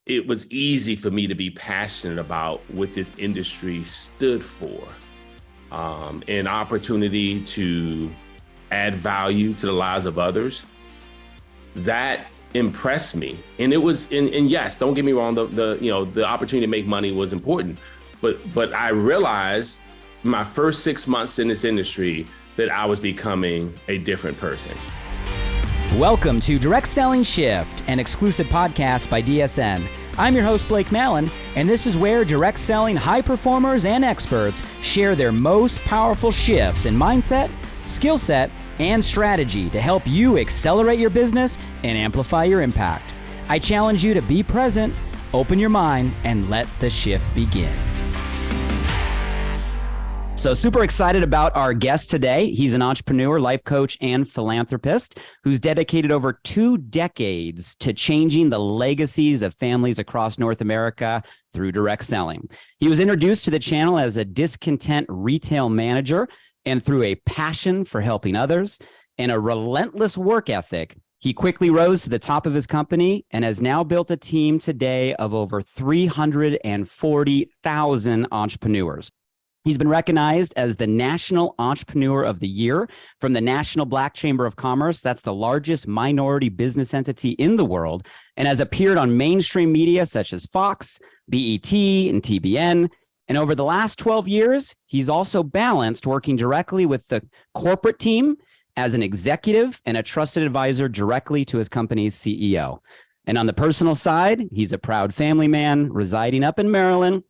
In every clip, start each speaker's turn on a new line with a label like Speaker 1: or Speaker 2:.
Speaker 1: it was easy for me to be passionate about what this industry stood for. An opportunity to add value to the lives of others. That impressed me. And it was, and yes, don't get me wrong, the opportunity to make money was important. But I realized my first 6 months in this industry that I was becoming a different person.
Speaker 2: Welcome to Direct Selling Shift, an exclusive podcast by DSN. I'm your host, Blake Mallen, and this is where direct selling high performers and experts share their most powerful shifts in mindset, skill set, and strategy to help you accelerate your business and amplify your impact. I challenge you to be present, open your mind, and let the shift begin. So super excited about our guest today. He's an entrepreneur, life coach, and philanthropist who's dedicated over 2 decades to changing the legacies of families across North America through direct selling. He was introduced to the channel as a discontent retail manager, and through a passion for helping others and a relentless work ethic, he quickly rose to the top of his company and has now built a team today of over 340,000 entrepreneurs. He's been recognized as the National Entrepreneur of the Year from the National Black Chamber of Commerce. That's the largest minority business entity in the world, and has appeared on mainstream media such as Fox, BET, and TBN. And over the last 12 years, he's also balanced working directly with the corporate team as an executive and a trusted advisor directly to his company's CEO. And on the personal side, he's a proud family man residing up in Maryland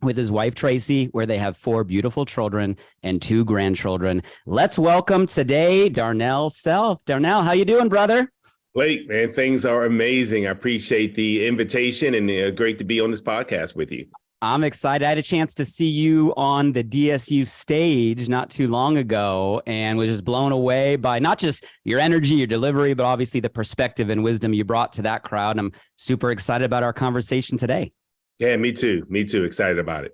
Speaker 2: with his wife, Tracy, where they have 4 beautiful children and 2 grandchildren. Let's welcome today, Darnell Self. Darnell, how you doing, brother?
Speaker 1: Blake, man, things are amazing. I appreciate the invitation and great to be on this podcast with you.
Speaker 2: I'm excited. I had a chance to see you on the DSU stage not too long ago and was just blown away by not just your energy, your delivery, but obviously the perspective and wisdom you brought to that crowd. And I'm super excited about our conversation today.
Speaker 1: Yeah, me too. Me too. Excited about it.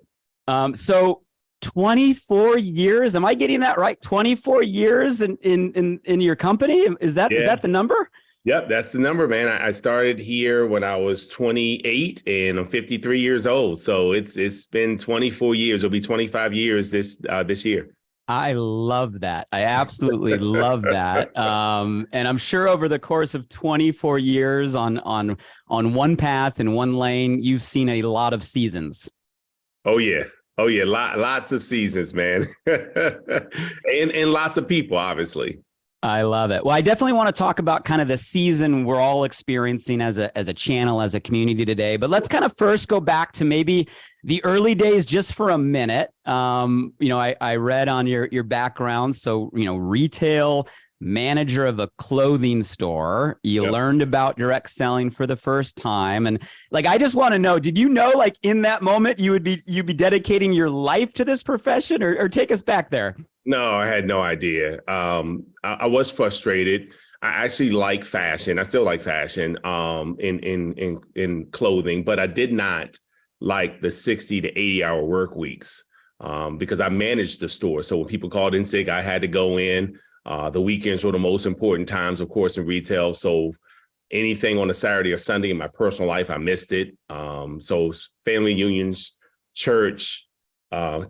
Speaker 2: So 24 years, am I getting that right? 24 years in your company? Is that the number?
Speaker 1: Yep, that's the number, man. I started here when I was 28 and I'm 53 years old. So it's been 24 years. It'll be 25 years this year.
Speaker 2: I love that. I absolutely love that. And I'm sure over the course of 24 years on one path in one lane, you've seen a lot of seasons.
Speaker 1: Oh yeah. Lots of seasons, man. and lots of people, obviously.
Speaker 2: I love it. Well, I definitely want to talk about kind of the season we're all experiencing as a channel, as a community today. But let's kind of first go back to maybe the early days just for a minute. I read on your background. So, retail manager of a clothing store. You learned about direct selling for the first time. And I just want to know, did you know in that moment you'd be dedicating your life to this profession or take us back there?
Speaker 1: No, I had no idea. I was frustrated. I actually like fashion. I still like fashion in clothing, but I did not like the 60 to 80-hour work weeks because I managed the store. So when people called in sick, I had to go in. The weekends were the most important times, of course, in retail. So anything on a Saturday or Sunday in my personal life, I missed it. So family reunions, church,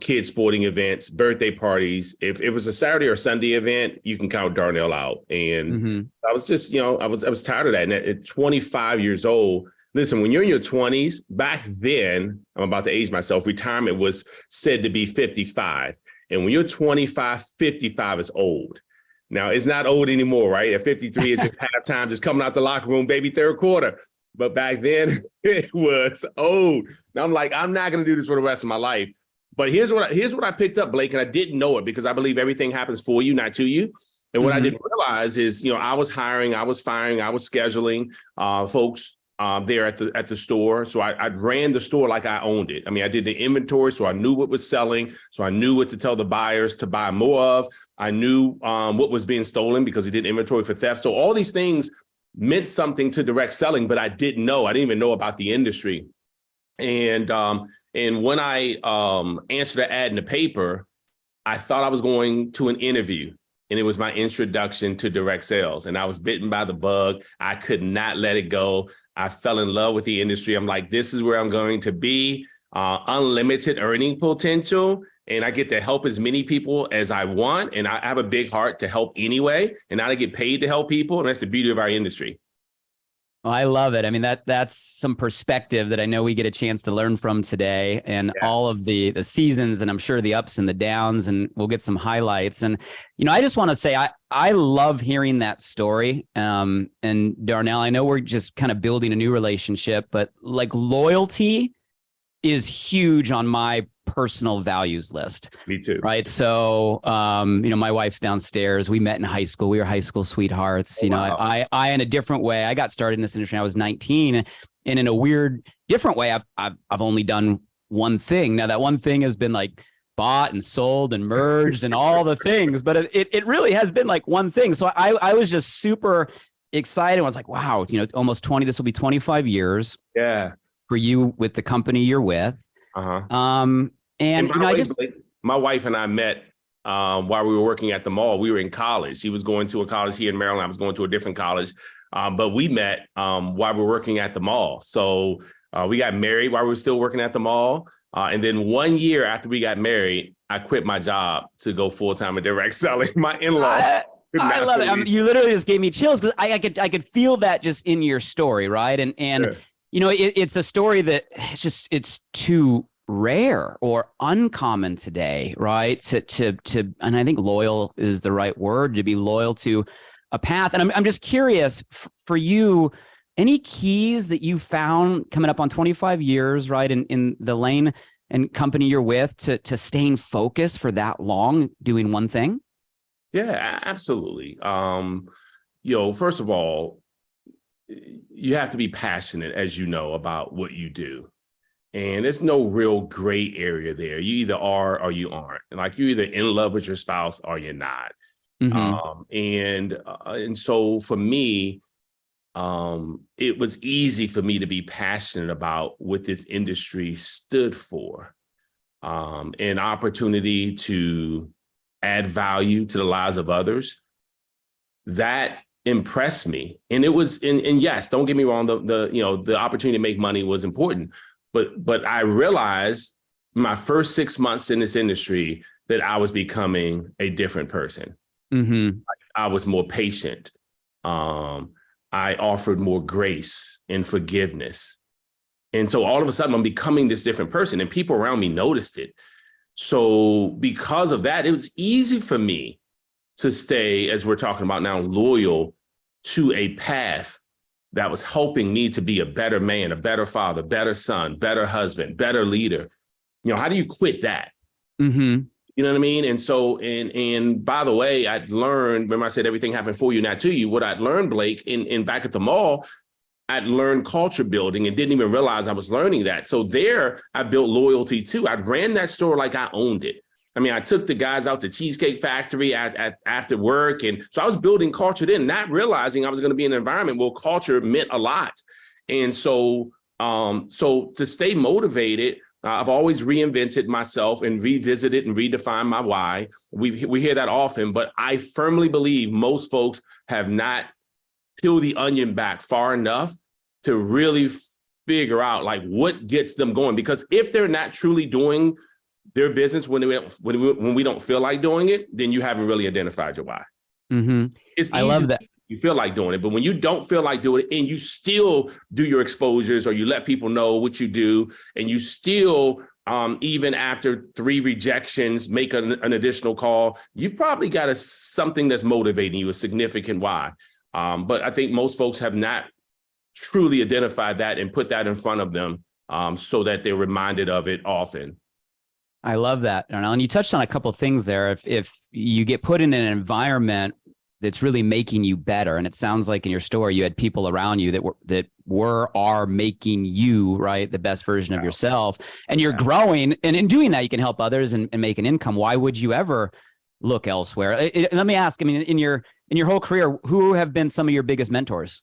Speaker 1: kids sporting events, birthday parties. If it was a Saturday or Sunday event, you can count Darnell out. And I was just, I was tired of that. And at 25 years old, listen, when you're in your 20s, back then, I'm about to age myself, retirement was said to be 55. And when you're 25, 55 is old. Now, it's not old anymore, right? At 53, it's halftime, just coming out the locker room, baby, third quarter. But back then, it was old. Now, I'm like, I'm not going to do this for the rest of my life. But here's what I picked up, Blake, and I didn't know it because I believe everything happens for you, not to you. And what I didn't realize is, I was hiring, I was firing, I was scheduling folks there at the store. So I ran the store like I owned it. I mean, I did the inventory, so I knew what was selling. So I knew what to tell the buyers to buy more of. I knew what was being stolen because we did inventory for theft. So all these things meant something to direct selling, but I didn't know. I didn't even know about the industry. And when I answered an ad in the paper, I thought I was going to an interview. and it was my introduction to direct sales. And I was bitten by the bug. I could not let it go. I fell in love with the industry. I'm like, this is where I'm going to be. Unlimited earning potential. And I get to help as many people as I want. And I have a big heart to help anyway. And I get paid to help people. And that's the beauty of our industry.
Speaker 2: Well, I love it. I mean, that's some perspective that I know we get a chance to learn from today, and all of the seasons, and I'm sure the ups and the downs, and we'll get some highlights. And, I just want to say, I love hearing that story. And Darnell, I know we're just kind of building a new relationship, but like loyalty is huge on my personal values list.
Speaker 1: Me too.
Speaker 2: Right. So, my wife's downstairs. We met in high school. We were high school sweethearts.
Speaker 1: Wow.
Speaker 2: I, in a different way, I got started in this industry when I was 19, and in a weird, different way, I've only done one thing. Now that one thing has been like bought and sold and merged and all the things, but it really has been like one thing. So I was just super excited. I was like, wow, almost 20, this will be 25 years.
Speaker 1: Yeah.
Speaker 2: For you with the company you're with. And
Speaker 1: my wife and I met while we were working at the mall. We were in college. She was going to a college here in Maryland. I was going to a different college. But we met while we were working at the mall. So we got married while we were still working at the mall. And then 1 year after we got married, I quit my job to go full-time in direct selling. My in-laws.
Speaker 2: I love it. You literally just gave me chills, because I could feel that just in your story, right? And
Speaker 1: Sure.
Speaker 2: It's a story that it's too rare or uncommon today, right? To and I think loyal is the right word, to be loyal to a path. And I'm just curious for you, any keys that you found coming up on 25 years, right, in the lane and company you're with, to staying focused for that long doing one thing?
Speaker 1: Yeah, absolutely. First of all, you have to be passionate, as you know, about what you do. And there's no real gray area there. You either are or you aren't. Like, you're either in love with your spouse or you're not.
Speaker 2: Mm-hmm.
Speaker 1: And so for me, it was easy for me to be passionate about what this industry stood for. An opportunity to add value to the lives of others. That impressed me. And it was, and yes, don't get me wrong, the opportunity to make money was important, but I realized my first 6 months in this industry that I was becoming a different person.
Speaker 2: Mm-hmm.
Speaker 1: I was more patient. I offered more grace and forgiveness. And so all of a sudden I'm becoming this different person, and people around me noticed it. So because of that, it was easy for me to stay, as we're talking about now, loyal to a path that was helping me to be a better man, a better father, better son, better husband, better leader. How do you quit that?
Speaker 2: Mm-hmm.
Speaker 1: You know what I mean? And so, and by the way, I'd learned, remember I said everything happened for you, not to you. What I'd learned, Blake, in back at the mall, I'd learned culture building and didn't even realize I was learning that. So there, I built loyalty too. I ran that store like I owned it. I mean, I took the guys out to Cheesecake Factory after work. And so I was building culture then, not realizing I was going to be in an environment where culture meant a lot. And so, to stay motivated, I've always reinvented myself and revisited and redefined my why. We hear that often, but I firmly believe most folks have not peeled the onion back far enough to really figure out like what gets them going. Because if they're not truly doing their business when we don't feel like doing it, then you haven't really identified your why.
Speaker 2: Mm-hmm.
Speaker 1: It's easy.
Speaker 2: I love that.
Speaker 1: You feel like doing it, but when you don't feel like doing it and you still do your exposures, or you let people know what you do, and you still, even after 3 rejections, make an additional call, you've probably got something that's motivating you, a significant why. But I think most folks have not truly identified that and put that in front of them, so that they're reminded of it often.
Speaker 2: I love that, Darnell. And you touched on a couple of things there. If you get put in an environment that's really making you better, and it sounds like in your story you had people around you that are making you, right, the best version of yourself, and you're growing, and in doing that you can help others and make an income. Why would you ever look elsewhere? Let me ask, I mean, in your whole career, who have been some of your biggest mentors?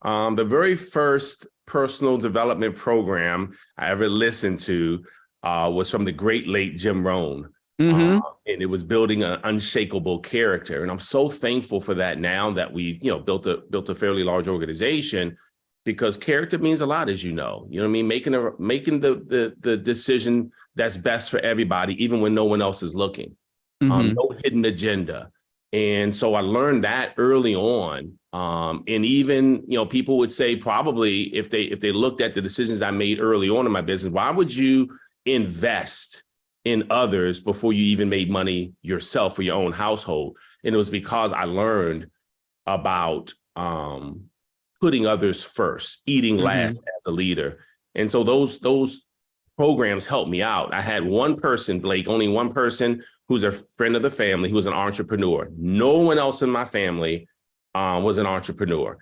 Speaker 1: The very first personal development program I ever listened to was from the great late Jim Rohn.
Speaker 2: Mm-hmm.
Speaker 1: And it was building an unshakable character. And I'm so thankful for that now that we've, built a fairly large organization, because character means a lot, as you know. You know what I mean? Making the decision that's best for everybody, even when no one else is looking.
Speaker 2: Mm-hmm.
Speaker 1: No hidden agenda. And so I learned that early on. And even, people would say, probably if they looked at the decisions I made early on in my business, why would you invest in others before you even made money yourself for your own household? And it was because I learned about putting others first, eating last as a leader. And so those programs helped me out. I had one person, Blake, only one person who's a friend of the family, who was an entrepreneur. No one else in my family was an entrepreneur.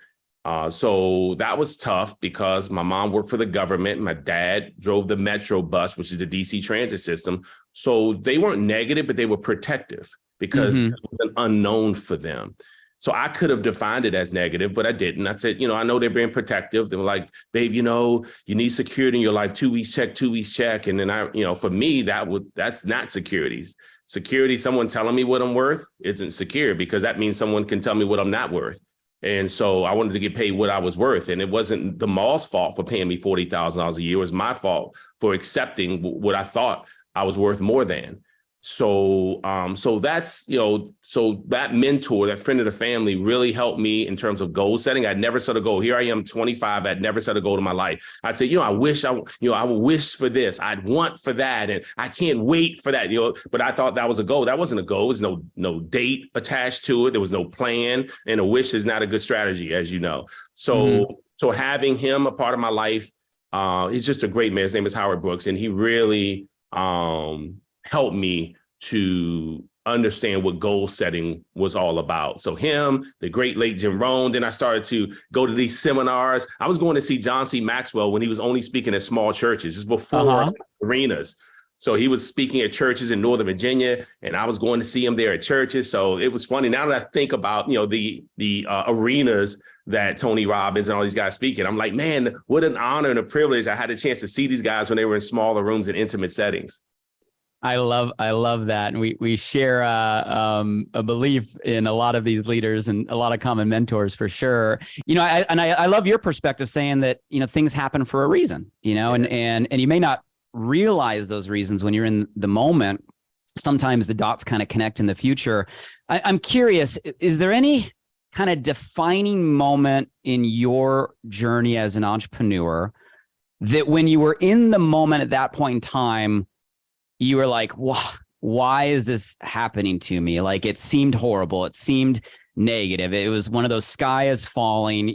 Speaker 1: So that was tough because my mom worked for the government. My dad drove the Metro bus, which is the DC transit system. So they weren't negative, but they were protective because it was an unknown for them. So I could have defined it as negative, but I didn't. I said, I know they're being protective. They were like, babe, you need security in your life, 2 weeks check, 2 weeks check. And then for me, that's not securities. Security, someone telling me what I'm worth isn't secure, because that means someone can tell me what I'm not worth. And so I wanted to get paid what I was worth. And it wasn't the mall's fault for paying me $40,000 a year. It was my fault for accepting what I thought I was worth more than. So that's, so that mentor, that friend of the family, really helped me in terms of goal setting. I'd never set a goal. Here I am, 25. I'd never set a goal in my life. I'd say, I wish I would wish for this. I'd want for that. And I can't wait for that, but I thought that was a goal. That wasn't a goal. There's no date attached to it. There was no plan, and a wish is not a good strategy, as you know. So having him a part of my life, he's just a great man. His name is Howard Brooks. And he really, helped me to understand what goal setting was all about. So him, the great late Jim Rohn. Then I started to go to these seminars. I was going to see John C. Maxwell when he was only speaking at small churches, just before arenas. So he was speaking at churches in Northern Virginia, and I was going to see him there at churches. So it was funny. Now that I think about, the arenas that Tony Robbins and all these guys speaking, I'm like, man, what an honor and a privilege. I had a chance to see these guys when they were in smaller rooms and intimate settings.
Speaker 2: I love that. And we share a belief in a lot of these leaders and a lot of common mentors, for sure. I love your perspective, saying that, things happen for a reason, and you may not realize those reasons when you're in the moment. Sometimes the dots kind of connect in the future. I'm curious, is there any kind of defining moment in your journey as an entrepreneur that when you were in the moment at that point in time, you were like, why is this happening to me? Like, it seemed horrible. It seemed negative. It was one of those sky is falling,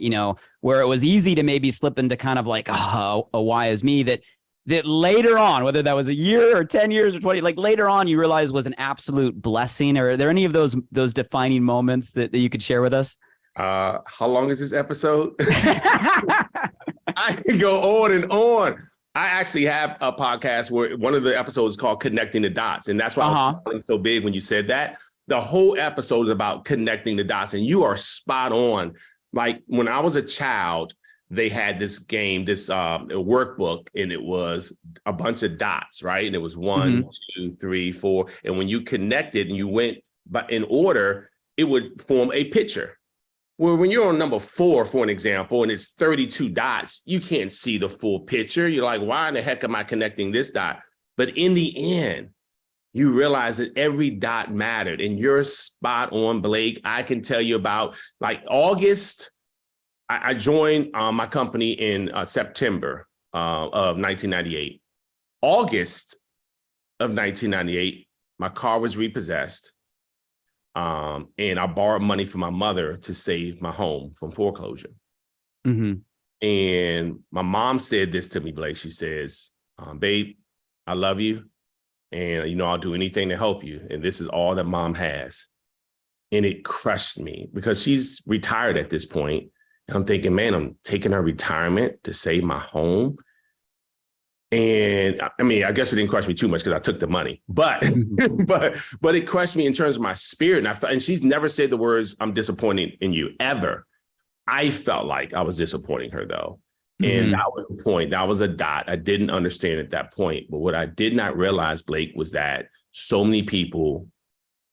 Speaker 2: where it was easy to maybe slip into kind of like, a why is me, that later on, whether that was a year or 10 years or 20, like later on, you realized was an absolute blessing. Or are there any of those defining moments that you could share with us?
Speaker 1: How long is this episode? I can go on and on. I actually have a podcast where one of the episodes is called Connecting the Dots. And that's why I was smiling so big when you said that. The whole episode is about connecting the dots. And you are spot on. Like, when I was a child, they had this game, this workbook, and it was a bunch of dots, right? And it was 1, 2, 3, 4. And when you connected and you went in order, it would form a picture. Well, when you're on number 4, for an example, and it's 32 dots, you can't see the full picture. You're like, why in the heck am I connecting this dot? But in the end, you realize that every dot mattered, and you're spot on, Blake. I can tell you about, like, August. I joined my company in September of 1998. August of 1998, my car was repossessed. And I borrowed money from my mother to save my home from foreclosure. And my mom said this to me, Blake. She says, babe, I love you. And, I'll do anything to help you. And this is all that mom has. And it crushed me because she's retired at this point. And I'm thinking, man, I'm taking her retirement to save my home. And I mean, I guess it didn't crush me too much because I took the money, but it crushed me in terms of my spirit. And she's never said the words, "I'm disappointed in you," ever. I felt like I was disappointing her, though. And that was the point. That was a dot. I didn't understand at that point. But what I did not realize, Blake, was that so many people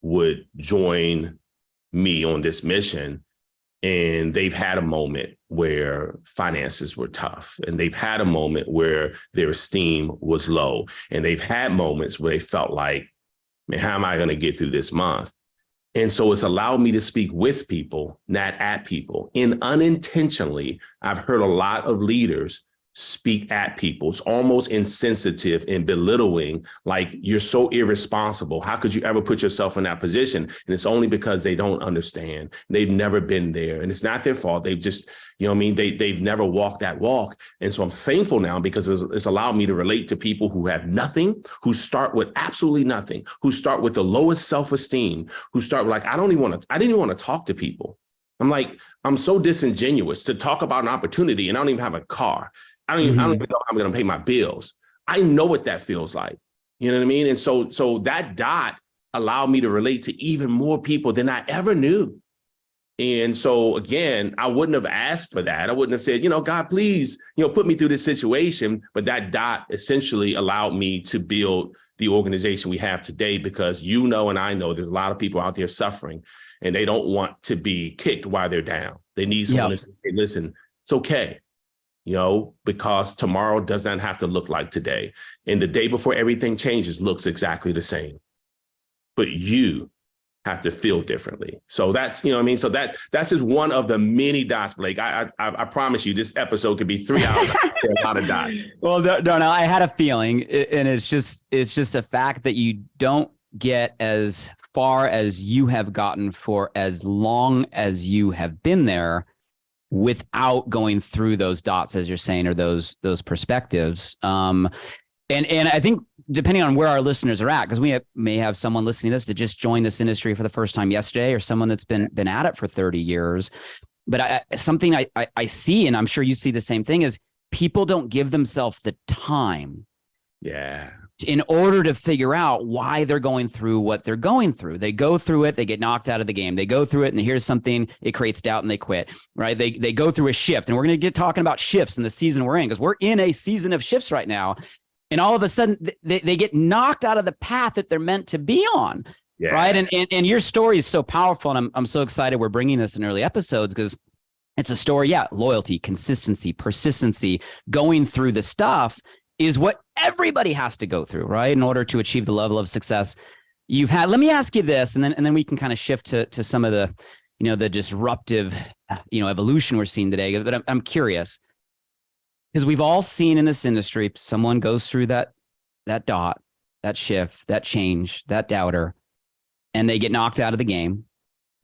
Speaker 1: would join me on this mission, and they've had a moment where finances were tough, and they've had a moment where their esteem was low, and they've had moments where they felt like, man, how am I going to get through this month? And so it's allowed me to speak with people, not at people. And unintentionally, I've heard a lot of leaders speak at people. It's almost insensitive and belittling, like, you're so irresponsible. How could you ever put yourself in that position? And it's only because they don't understand. They've never been there. And it's not their fault. They've just, you know what I mean? They've never walked that walk. And so I'm thankful now, because it's allowed me to relate to people who have nothing, who start with absolutely nothing, who start with the lowest self-esteem, who start like, I didn't even want to talk to people. I'm like, I'm so disingenuous to talk about an opportunity, and I don't even have a car. I don't even know how I'm going to pay my bills. I know what that feels like. You know what I mean? And so that dot allowed me to relate to even more people than I ever knew. And so, again, I wouldn't have asked for that. I wouldn't have said, God, please, put me through this situation. But that dot essentially allowed me to build the organization we have today, because and I know there's a lot of people out there suffering, and they don't want to be kicked while they're down. They need someone to say, hey, listen, it's okay. Because tomorrow does not have to look like today. And the day before everything changes looks exactly the same. But you have to feel differently. So that's, so that's just one of the many dots, Blake. I promise you this episode could be 3 hours. A lot of dots.
Speaker 2: Well, Darnell, I had a feeling, and it's just a fact that you don't get as far as you have gotten for as long as you have been there without going through those dots, as you're saying, or those perspectives. And I think depending on where our listeners are at, because we may have someone listening to this that just joined this industry for the first time yesterday, or someone that's been at it for 30 years. But something I see, and I'm sure you see the same thing, is people don't give themselves the time.
Speaker 1: Yeah.
Speaker 2: In order to figure out why they're going through what they're going through. They go through it, they get knocked out of the game. They go through it, and here's something, it creates doubt, and they quit, right? They go through a shift, and we're going to get talking about shifts in the season we're in, because we're in a season of shifts right now. And all of a sudden they get knocked out of the path that they're meant to be on. Yeah. Right. And your story is so powerful. And I'm so excited we're bringing this in early episodes, because it's a story. Yeah. Loyalty, consistency, persistency, going through the stuff is what everybody has to go through, right, in order to achieve the level of success you've had. Let me ask you this, and then we can kind of shift to some of the, the disruptive, evolution we're seeing today. But I'm curious, because we've all seen in this industry, someone goes through that dot, that shift, that change, that doubter, and they get knocked out of the game,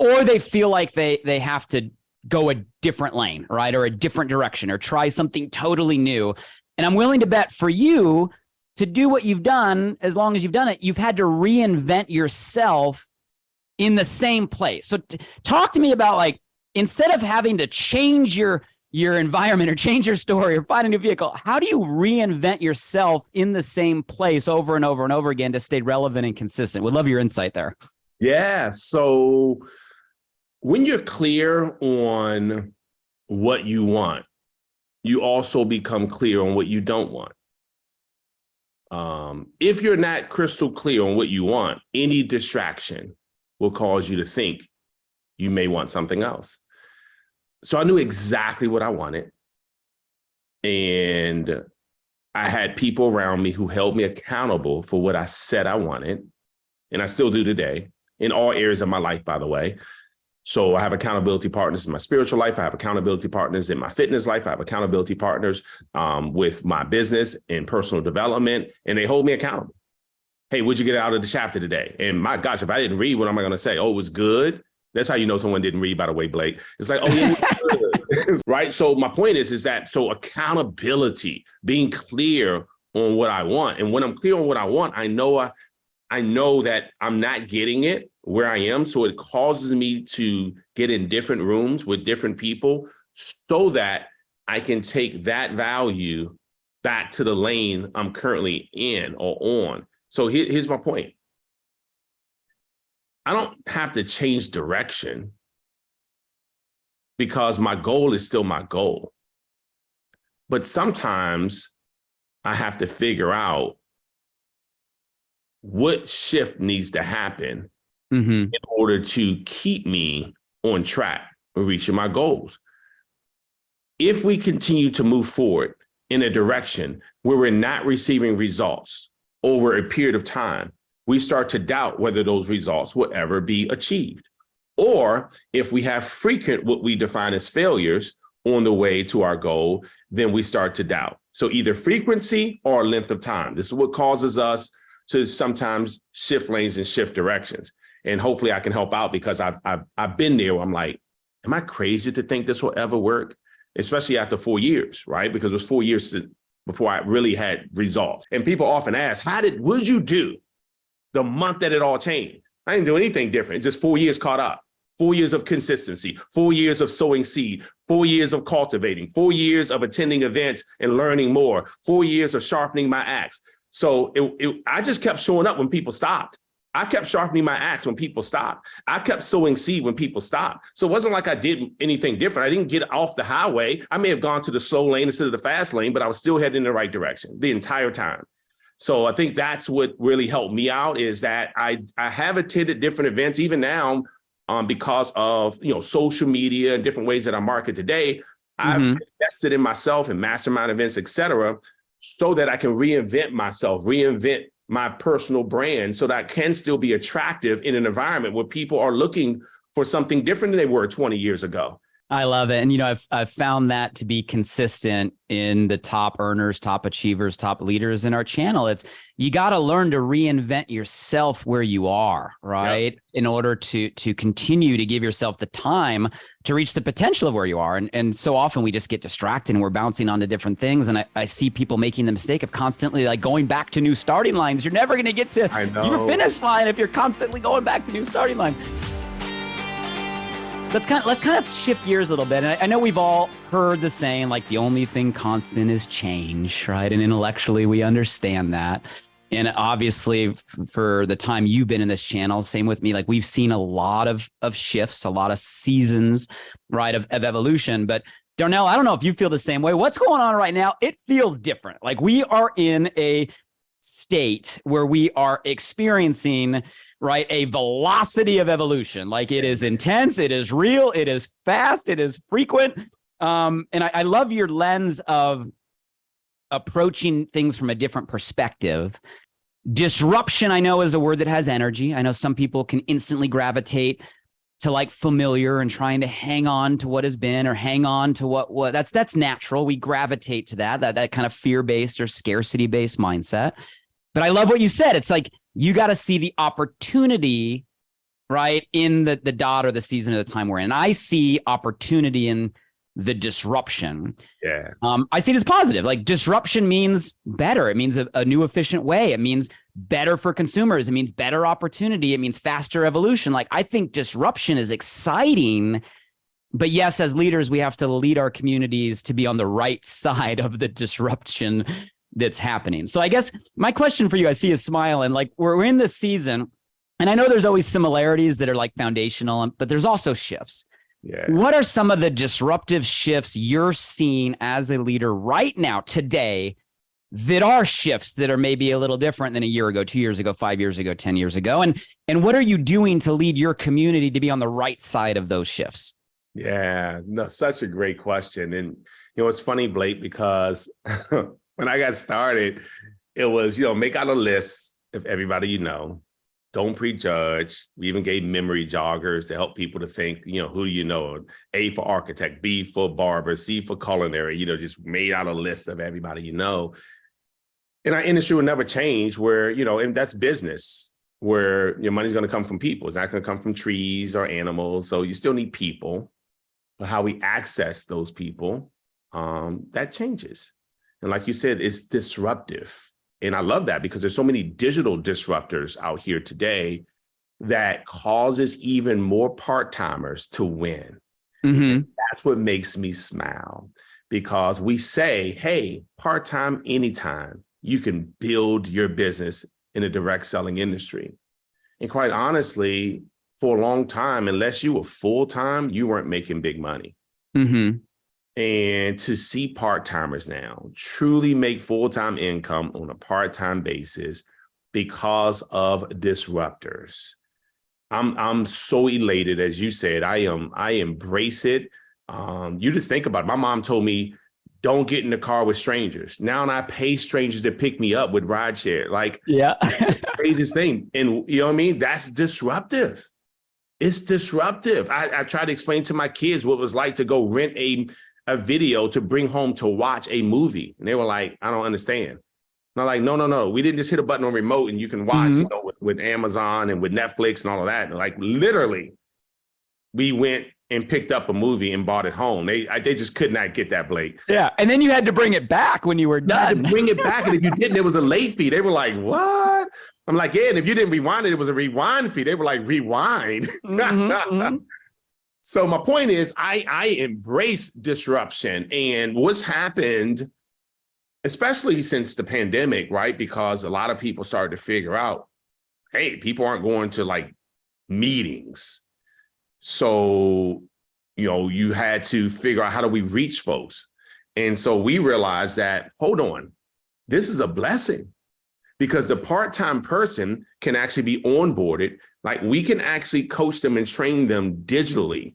Speaker 2: or they feel like they have to go a different lane, right, or a different direction, or try something totally new. And I'm willing to bet for you to do what you've done, as long as you've done it, you've had to reinvent yourself in the same place. So talk to me about, like, instead of having to change your environment or change your story or find a new vehicle, how do you reinvent yourself in the same place over and over and over again to stay relevant and consistent? Would love your insight there.
Speaker 1: Yeah. So when you're clear on what you want, you also become clear on what you don't want. If you're not crystal clear on what you want, any distraction will cause you to think you may want something else. So I knew exactly what I wanted. And I had people around me who held me accountable for what I said I wanted. And I still do today, in all areas of my life, by the way. So I have accountability partners in my spiritual life. I have accountability partners in my fitness life. I have accountability partners with my business and personal development, and they hold me accountable. Hey, what'd you get out of the chapter today? And my gosh, if I didn't read, what am I going to say? Oh, it was good. That's how you know someone didn't read, by the way, Blake. It's like, oh, yeah, it was good. Right? So my point is that accountability, being clear on what I want. And when I'm clear on what I want, I know that I'm not getting it where I am. So it causes me to get in different rooms with different people so that I can take that value back to the lane I'm currently in or on. So here's my point. I don't have to change direction because my goal is still my goal. But sometimes I have to figure out what shift needs to happen
Speaker 2: Mm-hmm.
Speaker 1: in order to keep me on track with reaching my goals. If we continue to move forward in a direction where we're not receiving results over a period of time, we start to doubt whether those results will ever be achieved. Or if we have frequent what we define as failures on the way to our goal, then we start to doubt. So either frequency or length of time. This is what causes us to sometimes shift lanes and shift directions. And hopefully I can help out, because I've been there where I'm like, am I crazy to think this will ever work? Especially after 4 years, right? Because it was 4 years before I really had results. And people often ask, what did you do the month that it all changed? I didn't do anything different. Just 4 years caught up. 4 years of consistency, 4 years of sowing seed, 4 years of cultivating, 4 years of attending events and learning more, 4 years of sharpening my axe. So I just kept showing up when people stopped. I kept sharpening my axe when people stopped. I kept sowing seed when people stopped. So it wasn't like I did anything different. I didn't get off the highway. I may have gone to the slow lane instead of the fast lane, but I was still heading in the right direction the entire time. So I think that's what really helped me out, is that I have attended different events, even now, because of social media and different ways that I market today. I've invested in myself in mastermind events, et cetera, so that I can reinvent myself, reinvent my personal brand, so that I can still be attractive in an environment where people are looking for something different than they were 20 years ago.
Speaker 2: I love it. And, I've found that to be consistent in the top earners, top achievers, top leaders in our channel. It's, you got to learn to reinvent yourself where you are, right? Yep. In order to continue to give yourself the time to reach the potential of where you are. And so often we just get distracted and we're bouncing onto different things. And I see people making the mistake of constantly like going back to new starting lines. You're never going to get to your finish line if you're constantly going back to new starting lines. Let's kind of shift gears a little bit. And I know we've all heard the saying, like, the only thing constant is change, right? And intellectually, we understand that. And obviously, for the time you've been in this channel, same with me, like, we've seen a lot of shifts, a lot of seasons, right, of evolution. But Darnell, I don't know if you feel the same way. What's going on right now? It feels different. Like, we are in a state where we are experiencing, right, a velocity of evolution. Like, it is intense, it is real, it is fast, it is frequent. And I love your lens of approaching things from a different perspective. Disruption, I know, is a word that has energy. I know some people can instantly gravitate to like familiar and trying to hang on to what has been, or hang on to what that's natural. We gravitate to that kind of fear-based or scarcity-based mindset. But I love what you said. It's like, you got to see the opportunity, right, in the dot or the season of the time we're in. And I see opportunity in the disruption.
Speaker 1: Yeah.
Speaker 2: I see it as positive. Like, disruption means better. It means a new efficient way. It means better for consumers. It means better opportunity. It means faster evolution. Like, I think disruption is exciting. But yes, as leaders, we have to lead our communities to be on the right side of the disruption that's happening. So I guess my question for you, I see you smiling, like, we're in this season, and I know there's always similarities that are like foundational, but there's also shifts. Yeah. What are some of the disruptive shifts you're seeing as a leader right now, today, that are shifts that are maybe a little different than a year ago, 2 years ago, 5 years ago, 10 years ago? And what are you doing to lead your community to be on the right side of those shifts?
Speaker 1: Yeah, no, such a great question. And, it's funny, Blake, because when I got started, it was, make out a list of everybody you know. Don't prejudge. We even gave memory joggers to help people to think, who do you know? A for architect, B for barber, C for culinary, just made out a list of everybody you know. And our industry will never change where, and that's business, where your money's going to come from people. It's not going to come from trees or animals. So you still need people. But how we access those people, that changes. And like you said, it's disruptive. And I love that, because there's so many digital disruptors out here today that causes even more part-timers to win. Mm-hmm. That's what makes me smile, because we say, hey, part-time anytime, you can build your business in a direct selling industry. And quite honestly, for a long time, unless you were full-time, you weren't making big money. Mm-hmm. And to see part-timers now truly make full-time income on a part-time basis because of disruptors. I'm so elated, as you said. I embrace it. You just think about it. My mom told me, don't get in the car with strangers. Now I pay strangers to pick me up with rideshare. Like,
Speaker 2: Yeah.
Speaker 1: craziest thing. And you know what I mean? That's disruptive. It's disruptive. I try to explain to my kids what it was like to go rent a video to bring home to watch a movie. And they were like, I don't understand. And I'm like, no. We didn't just hit a button on remote and you can watch, you know, with Amazon and with Netflix and all of that. And like, literally, we went and picked up a movie and bought it home. They just could not get that, Blake.
Speaker 2: Yeah. And then you had to bring it back when you were done.
Speaker 1: I had to bring it back. And if you didn't, it was a late fee. They were like, what? I'm like, yeah. And if you didn't rewind it, it was a rewind fee. They were like, rewind. So my point is, I embrace disruption. And what's happened, especially since the pandemic, right? Because a lot of people started to figure out, hey, people aren't going to like meetings. So, you know, you had to figure out, how do we reach folks? And so we realized that, hold on, this is a blessing, because the part-time person can actually be onboarded. Like, we can actually coach them and train them digitally.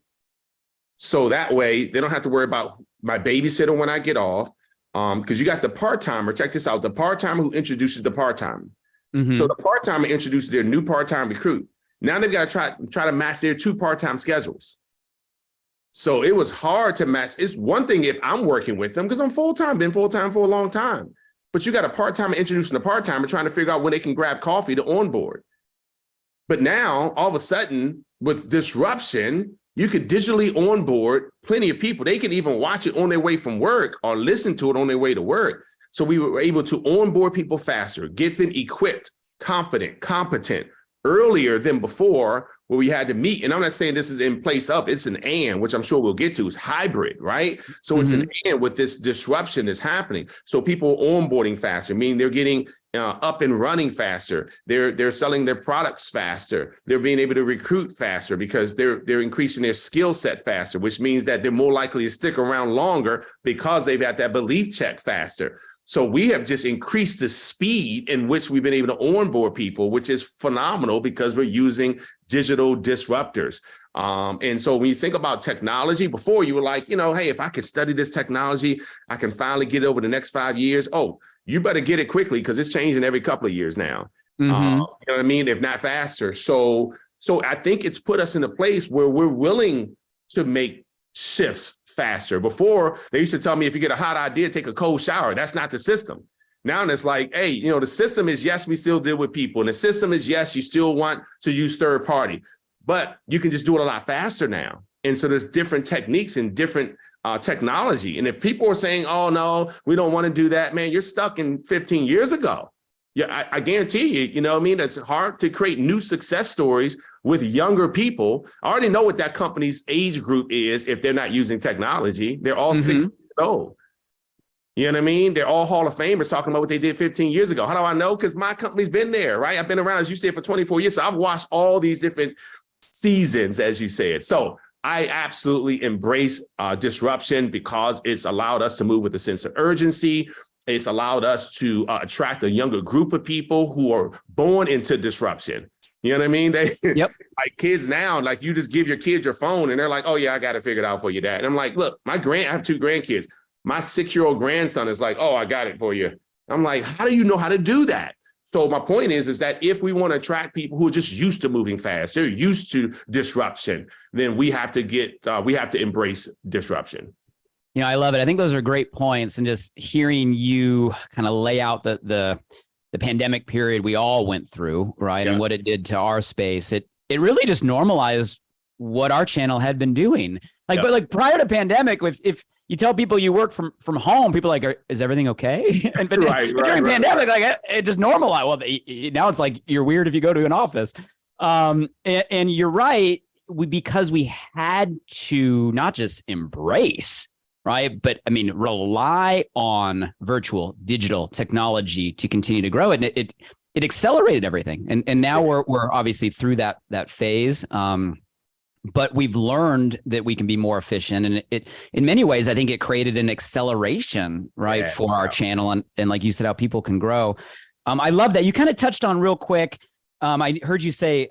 Speaker 1: So that way they don't have to worry about my babysitter when I get off. Because you got the part-timer, check this out, the part-timer who introduces the part-timer. So the part-timer introduces their new part-time recruit. Now they've got to try to match their 2 part-time schedules. So it was hard to match. It's one thing if I'm working with them, because I'm full-time, been full-time for a long time. But you got a part-timer introducing a part-timer trying to figure out when they can grab coffee to onboard. But now, all of a sudden, with disruption, you could digitally onboard plenty of people. They could even watch it on their way from work or listen to it on their way to work. So we were able to onboard people faster, get them equipped, confident, competent, earlier than before, where we had to meet. And I'm not saying this is in place of, it's an and, which I'm sure we'll get to, is hybrid, right? So it's an and with this disruption that's happening. So people are onboarding faster, meaning they're getting up and running faster. They're selling their products faster. They're being able to recruit faster because they're increasing their skill set faster, which means that they're more likely to stick around longer because they've had that belief check faster. So we have just increased the speed in which we've been able to onboard people, which is phenomenal because we're using digital disruptors. And so when you think about technology, before you were like, you know, hey, if I could study this technology, I can finally get it over the next 5 years. Oh, you better get it quickly because it's changing every couple of years now. You know what I mean? If not faster. So I think it's put us in a place where we're willing to make shifts faster. Before, they used to tell me, if you get a hot idea, take a cold shower. That's not the system. Now it's like, hey, you know, the system is, yes, we still deal with people. And the system is, yes, you still want to use third party, but you can just do it a lot faster now. And so there's different techniques and different technology. And if people are saying, oh, no, we don't want to do that, man, you're stuck in 15 years ago. Yeah, I guarantee you, you know what I mean? It's hard to create new success stories with younger people. I already know what that company's age group is if they're not using technology. They're all 60 years old. You know what I mean? They're all Hall of Famers talking about what they did 15 years ago. How do I know? Because my company's been there, right? I've been around, as you said, for 24 years. So I've watched all these different seasons, as you said. So I absolutely embrace disruption because it's allowed us to move with a sense of urgency. It's allowed us to attract a younger group of people who are born into disruption. You know what I mean? They like kids now, like you just give your kids your phone and they're like, oh yeah, I got it figured out for you, Dad. And I'm like, look, I have 2 grandkids. My 6-year-old grandson is like, oh, I got it for you. I'm like, how do you know how to do that? So my point is that if we want to attract people who are just used to moving fast, they're used to disruption, then we have to embrace disruption.
Speaker 2: You know, I love it. I think those are great points. And just hearing you kind of lay out the pandemic period we all went through, right? Yeah. And what it did to our space, it really just normalized what our channel had been doing. Like, but like prior to pandemic, if you tell people you work from home, people are like, is everything okay? But during pandemic, like it just normalized. Well, now it's like, you're weird if you go to an office. And you're right, because we had to not just embrace, right, but I mean, rely on virtual digital technology to continue to grow it. And it accelerated everything. And now we're obviously through that phase. But we've learned that we can be more efficient. And it in many ways, I think it created an acceleration, right, for our channel. And like you said, how people can grow. I love that. You kind of touched on real quick. I heard you say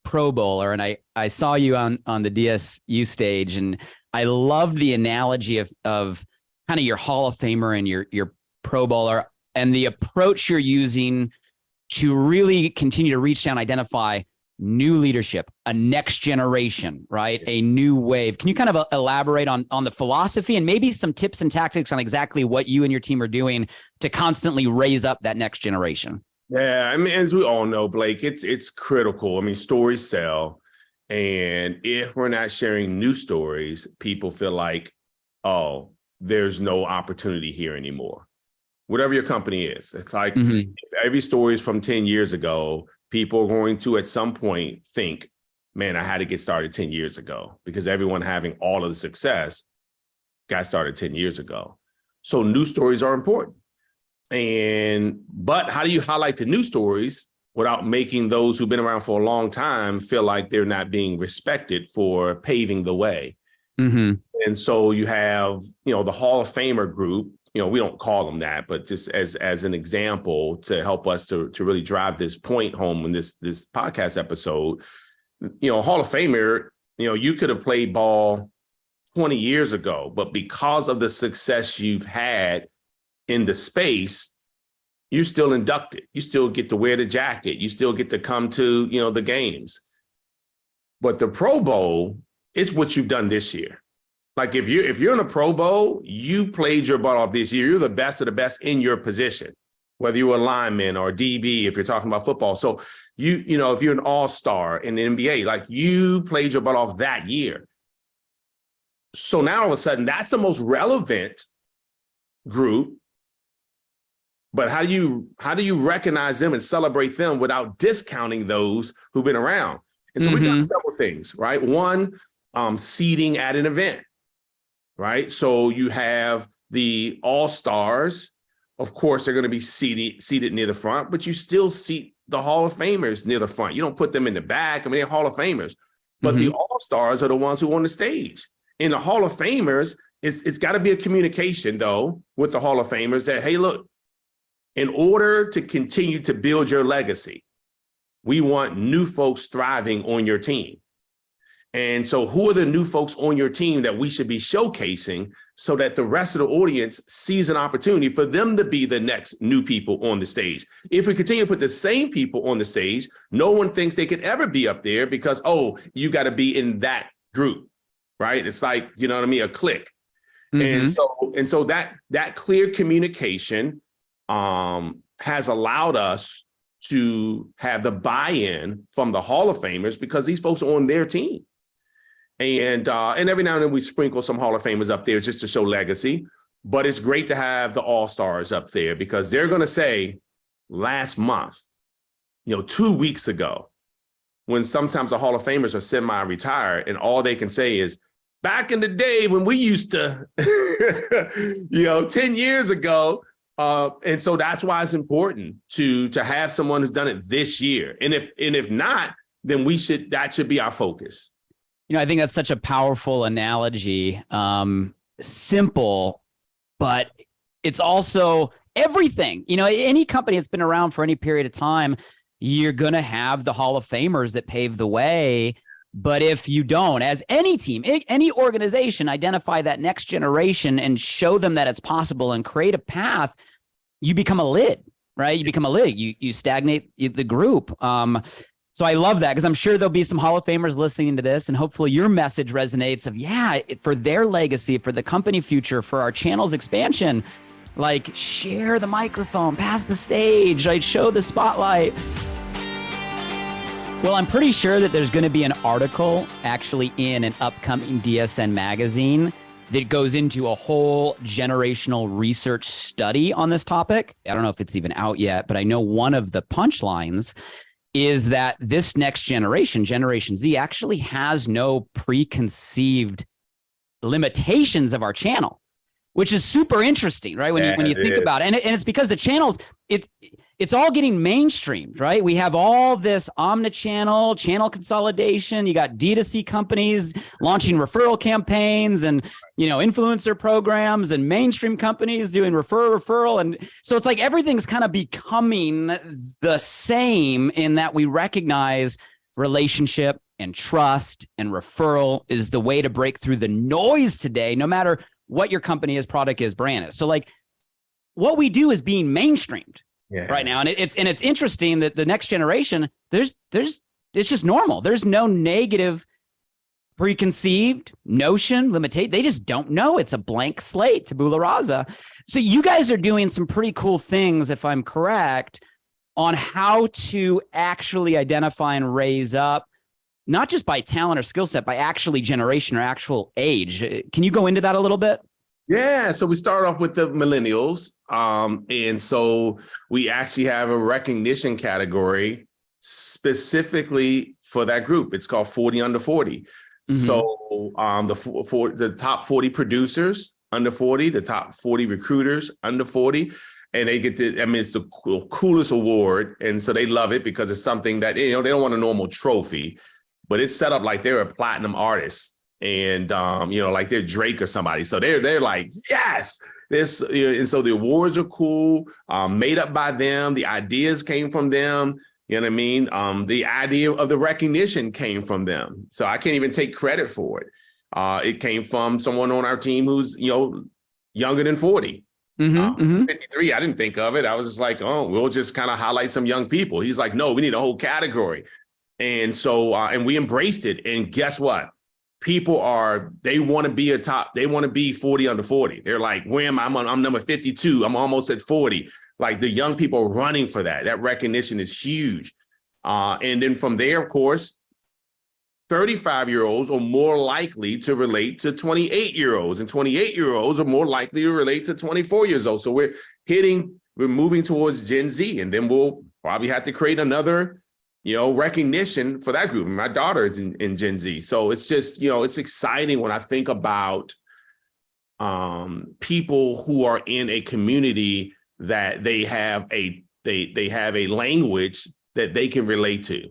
Speaker 2: Pro Bowler, and I saw you on the DSU stage, and I love the analogy of kind of your Hall of Famer and your Pro Bowler, and the approach you're using to really continue to reach down, identify new leadership, a next generation, right? A new wave. Can you kind of elaborate on the philosophy and maybe some tips and tactics on exactly what you and your team are doing to constantly raise up that next generation?
Speaker 1: Yeah, I mean, as we all know, Blake, it's critical. I mean, stories sell. And if we're not sharing new stories, people feel like, oh, there's no opportunity here anymore. Whatever your company is. It's like if every story is from 10 years ago, people are going to at some point think, man, I had to get started 10 years ago because everyone having all of the success got started 10 years ago. So new stories are important. But how do you highlight the new stories without making those who've been around for a long time feel like they're not being respected for paving the way? And so you have, the Hall of Famer group. We don't call them that, but just as an example to help us to really drive this point home in this podcast episode, Hall of Famer, you could have played ball 20 years ago, but because of the success you've had in the space, you're still inducted. You still get to wear the jacket. You still get to come to, the games. But the Pro Bowl is what you've done this year. Like if you're in a Pro Bowl, you played your butt off this year. You're the best of the best in your position, whether you're a lineman or DB, if you're talking about football. So if you're an all-star in the NBA, like you played your butt off that year. So now all of a sudden, that's the most relevant group. But how do you recognize them and celebrate them without discounting those who've been around? And so we've done several things, right? One, seating at an event. Right. So you have the all-stars. Of course, they're going to be seated near the front, but you still seat the Hall of Famers near the front. You don't put them in the back. I mean, they're Hall of Famers, but the all-stars are the ones who are on the stage. In the Hall of Famers, it's got to be a communication, though, with the Hall of Famers that, hey, look, in order to continue to build your legacy, we want new folks thriving on your team. And so who are the new folks on your team that we should be showcasing so that the rest of the audience sees an opportunity for them to be the next new people on the stage? If we continue to put the same people on the stage, no one thinks they could ever be up there because, oh, you got to be in that group, right? It's like, a clique. And so that clear communication has allowed us to have the buy-in from the Hall of Famers because these folks are on their team. And every now and then we sprinkle some Hall of Famers up there just to show legacy. But it's great to have the all-stars up there because they're going to say last month, 2 weeks ago, when sometimes the Hall of Famers are semi-retired and all they can say is, back in the day when we used to, 10 years ago. And so that's why it's important to have someone who's done it this year. And if not, then that should be our focus.
Speaker 2: I think that's such a powerful analogy. Simple, but it's also everything. Any company that's been around for any period of time, you're going to have the Hall of Famers that pave the way. But if you don't, as any team, any organization, identify that next generation and show them that it's possible and create a path, you become a lid, right? You become a lid. You stagnate the group. So I love that because I'm sure there'll be some Hall of Famers listening to this, and hopefully your message resonates of, for their legacy, for the company future, for our channel's expansion, like share the microphone, pass the stage, like show the spotlight. Well, I'm pretty sure that there's going to be an article actually in an upcoming DSN magazine that goes into a whole generational research study on this topic. I don't know if it's even out yet, but I know one of the punchlines is that this next generation, Generation Z, actually has no preconceived limitations of our channel, which is super interesting, right? When you think about it. And it's because the channels, it's all getting mainstreamed, right? We have all this omnichannel channel consolidation. You got D2C companies launching referral campaigns and, influencer programs, and mainstream companies doing referral. And so it's like everything's kind of becoming the same in that we recognize relationship and trust and referral is the way to break through the noise today, no matter what your company is, product is, brand is. So like what we do is being mainstreamed right now. And it's interesting that the next generation, it's just normal. There's no negative preconceived notion, limitate. They just don't know. It's a blank slate, tabula rasa. So you guys are doing some pretty cool things, if I'm correct, on how to actually identify and raise up, not just by talent or skill set, by actually generation or actual age. Can you go into that a little bit?
Speaker 1: Yeah, so we start off with the millennials. And so we actually have a recognition category specifically for that group. It's called 40 under 40. Mm-hmm. So the top 40 producers under 40, the top 40 recruiters under 40, and they get it's the coolest award. And so they love it because it's something that, they don't want a normal trophy, but it's set up like they're a platinum artist. And like they're Drake or somebody, so they're like, yes, this, and so the awards are cool, made up by them. The ideas came from them. You know what I mean? The idea of the recognition came from them. So I can't even take credit for it. It came from someone on our team who's younger than 40. 53. I didn't think of it. I was just like, oh, we'll just kind of highlight some young people. He's like, no, we need a whole category. And so and we embraced it. And guess what? People they want to be they want to be 40 under 40. They're like, where am I? I'm number 52. I'm almost at 40. Like the young people are running for that. That recognition is huge. And then from there, of course, 35-year-olds are more likely to relate to 28-year-olds, and 28-year-olds are more likely to relate to 24 years old. So we're moving towards Gen Z, and then we'll probably have to create another recognition for that group. My daughter is in Gen Z. So it's just, it's exciting when I think about people who are in a community that they have a language that they can relate to.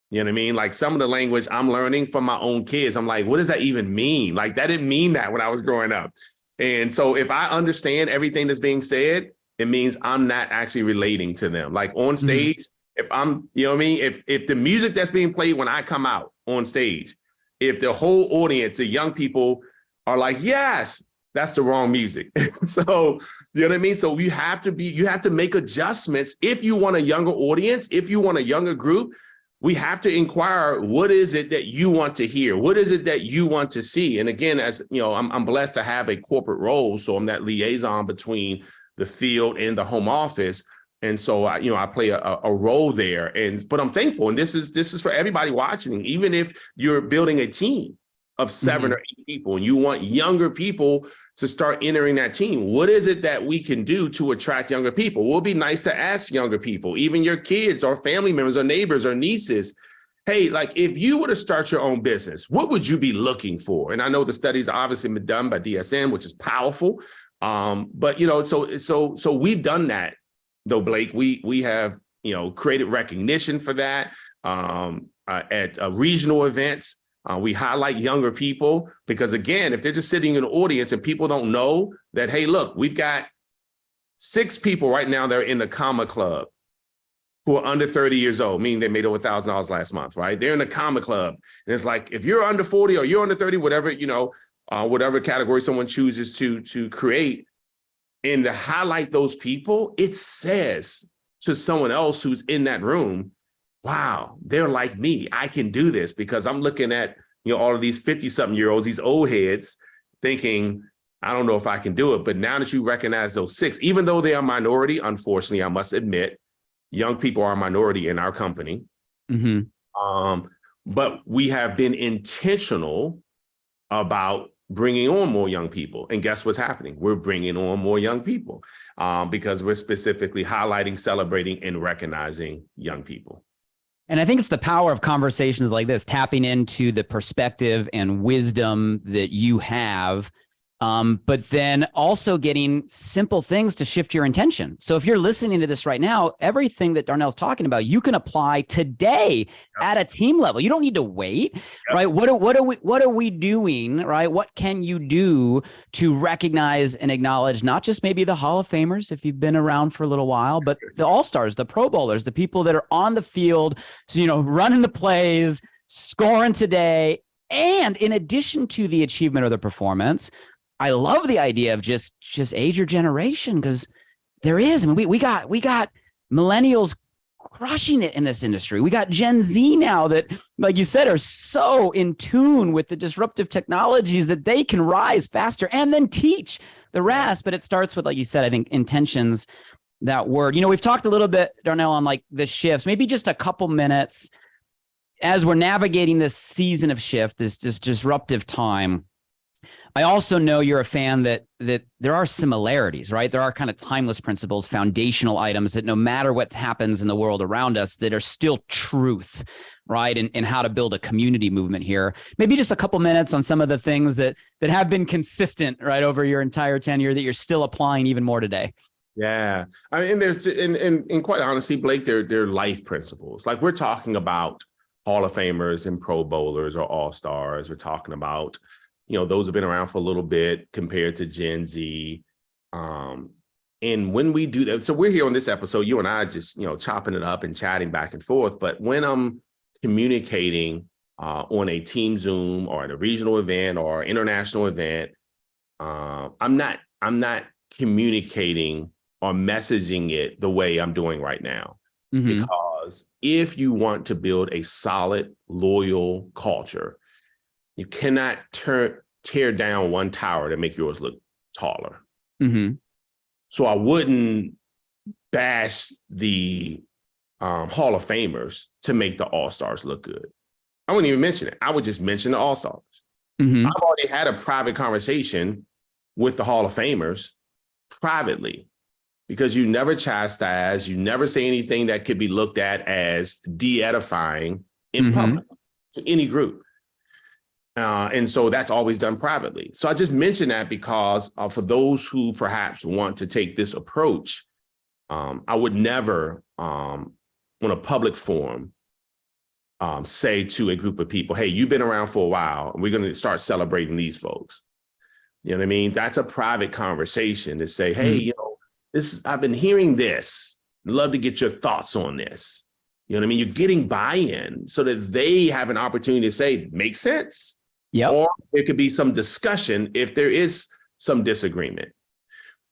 Speaker 1: You know what I mean? Like some of the language I'm learning from my own kids, I'm like, what does that even mean? Like that didn't mean that when I was growing up. And so if I understand everything that's being said, it means I'm not actually relating to them. Like on stage, if I'm, if the music that's being played when I come out on stage, if the whole audience, the young people are like, yes, that's the wrong music. So, you know what I mean? So you have to make adjustments. If you want a younger audience, if you want a younger group, we have to inquire, what is it that you want to hear? What is it that you want to see? And again, as I'm blessed to have a corporate role. So I'm that liaison between the field and the home office. And so, I play a role there, but I'm thankful. And this is for everybody watching. Even if you're building a team of 7 or 8 people and you want younger people to start entering that team, what is it that we can do to attract younger people? Well, it'd be nice to ask younger people, even your kids or family members or neighbors or nieces, hey, like if you were to start your own business, what would you be looking for? And I know the studies are obviously been done by DSM, which is powerful. But so we've done that. Though, Blake, we have, created recognition for that at regional events. We highlight younger people because, again, if they're just sitting in the audience and people don't know that, hey, look, we've got 6 people right now that are in the Comma Club who are under 30 years old, meaning they made over $1,000 last month, right? They're in the Comma Club. And it's like, if you're under 40 or you're under 30, whatever, whatever category someone chooses to create, and to highlight those people, it says to someone else who's in that room, wow, they're like me. I can do this, because I'm looking at, all of these 50-something-year-olds, these old heads, thinking, I don't know if I can do it. But now that you recognize those 6, even though they are minority, unfortunately, I must admit, young people are a minority in our company. But we have been intentional about bringing on more young people. And guess what's happening? We're bringing on more young people because we're specifically highlighting, celebrating, and recognizing young people.
Speaker 2: And I think it's the power of conversations like this, tapping into the perspective and wisdom that you have But then also getting simple things to shift your intention. So if you're listening to this right now, everything that Darnell's talking about, you can apply today at a team level. You don't need to wait, right? What are we doing, right? What can you do to recognize and acknowledge not just maybe the Hall of Famers, if you've been around for a little while, but the All-Stars, the Pro Bowlers, the people that are on the field, so, running the plays, scoring today. And in addition to the achievement or the performance, I love the idea of just age your generation, because there is. I mean, we got millennials crushing it in this industry. We got Gen Z now that, like you said, are so in tune with the disruptive technologies that they can rise faster and then teach the rest. But it starts with, like you said, I think intentions, that word. We've talked a little bit, Darnell, on like the shifts, maybe just a couple minutes as we're navigating this season of shift, this disruptive time. I also know you're a fan that there are similarities, right? There are kind of timeless principles, foundational items that no matter what happens in the world around us, that are still truth, right? And how to build a community movement here. Maybe just a couple minutes on some of the things that have been consistent, right, over your entire tenure that you're still applying even more today.
Speaker 1: Yeah. I mean, there's, and quite honestly, Blake, they're life principles. Like, we're talking about Hall of Famers and Pro Bowlers or All-Stars. We're talking about, those have been around for a little bit compared to Gen Z. And when we do that, so we're here on this episode, you and I just, chopping it up and chatting back and forth. But when I'm communicating on a team Zoom or at a regional event or international event, I'm not communicating or messaging it the way I'm doing right now. Mm-hmm. Because if you want to build a solid, loyal culture, you cannot tear down one tower to make yours look taller. Mm-hmm. So I wouldn't bash the Hall of Famers to make the All-Stars look good. I wouldn't even mention it. I would just mention the All-Stars. Mm-hmm. I've already had a private conversation with the Hall of Famers privately, because you never chastise, you never say anything that could be looked at as de-edifying in mm-hmm. public to any group. And so that's always done privately. So I just mention that because for those who perhaps want to take this approach, I would never on a public forum say to a group of people, hey, you've been around for a while and we're going to start celebrating these folks. You know what I mean? That's a private conversation to say, hey, mm-hmm. I've been hearing this. Love to get your thoughts on this. You know what I mean? You're getting buy-in so that they have an opportunity to say, makes sense. Yep. Or there could be some discussion if there is some disagreement.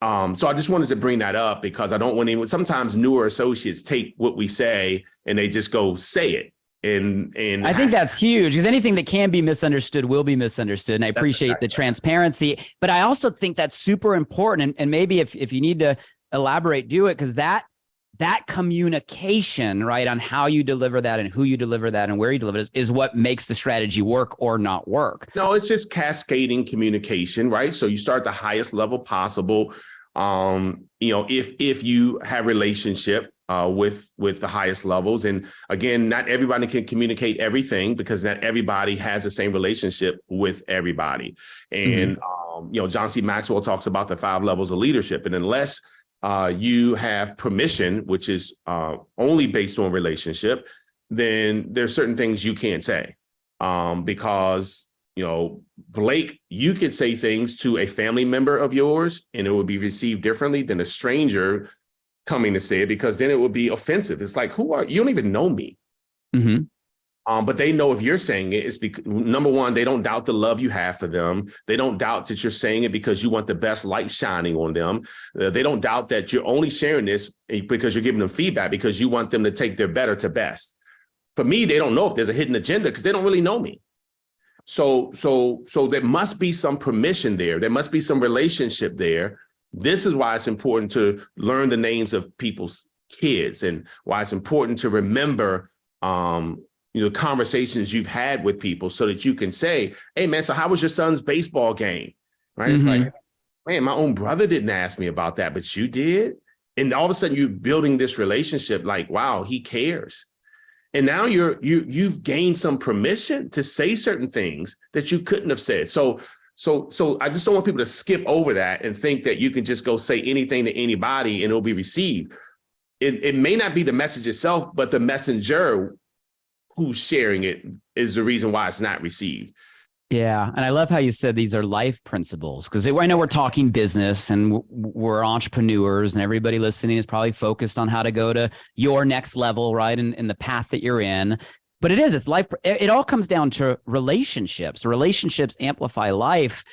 Speaker 1: So I just wanted to bring that up because I don't want anyone, sometimes newer associates take what we say and they just go say it. And
Speaker 2: I think that's huge, because anything that can be misunderstood will be misunderstood. And I appreciate the transparency, but I also think that's super important. And maybe if you need to elaborate, do it, because that communication, right, on how you deliver that and who you deliver that and where you deliver it is what makes the strategy work or not work.
Speaker 1: No, it's just cascading communication, right? So you start at the highest level possible. If you have relationship with the highest levels, and again, not everybody can communicate everything because not everybody has the same relationship with everybody. And mm-hmm. John C. Maxwell talks about the 5 levels of leadership, and unless you have permission, which is only based on relationship, then there's certain things you can't say because, Blake, you could say things to a family member of yours and it would be received differently than a stranger coming to say it, because then it would be offensive. It's like, who are you? You don't even know me. Mm-hmm. But they know if you're saying it, it's because, number one, they don't doubt the love you have for them. They don't doubt that you're saying it because you want the best light shining on them. They don't doubt that you're only sharing this because you're giving them feedback because you want them to take their better to best. For me, they don't know if there's a hidden agenda because they don't really know me. So there must be some permission there. There must be some relationship there. This is why it's important to learn the names of people's kids and why it's important to remember conversations you've had with people so that you can say, hey, man, so how was your son's baseball game? Right? Mm-hmm. It's like, man, my own brother didn't ask me about that, but you did. And all of a sudden you're building this relationship like, wow, he cares. And now you've gained some permission to say certain things that you couldn't have said. So So I just don't want people to skip over that and think that you can just go say anything to anybody and it'll be received. It may not be the message itself, but the messenger who's sharing it is the reason why it's not received.
Speaker 2: Yeah. And I love how you said these are life principles, because I know we're talking business and we're entrepreneurs, and everybody listening is probably focused on how to go to your next level, right? In the path that you're in. But it's life. It all comes down to relationships. Relationships amplify life.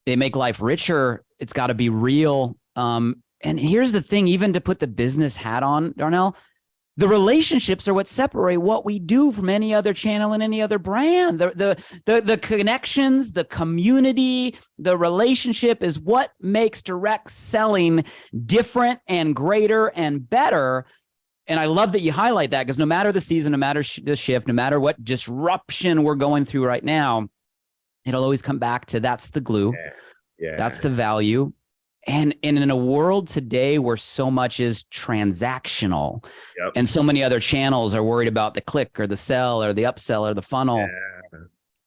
Speaker 2: They make life richer. It's got to be real. And here's the thing, even to put the business hat on, Darnell, the relationships are what separate what we do from any other channel and any other brand. The connections, the community, the relationship is what makes direct selling different and greater and better. And I love that you highlight that, because no matter the season, no matter the shift, no matter what disruption we're going through right now, it'll always come back to that's the glue.
Speaker 1: Yeah.
Speaker 2: That's the value. And in a world today where so much is transactional, and so many other channels are worried about the click or the sell or the upsell or the funnel,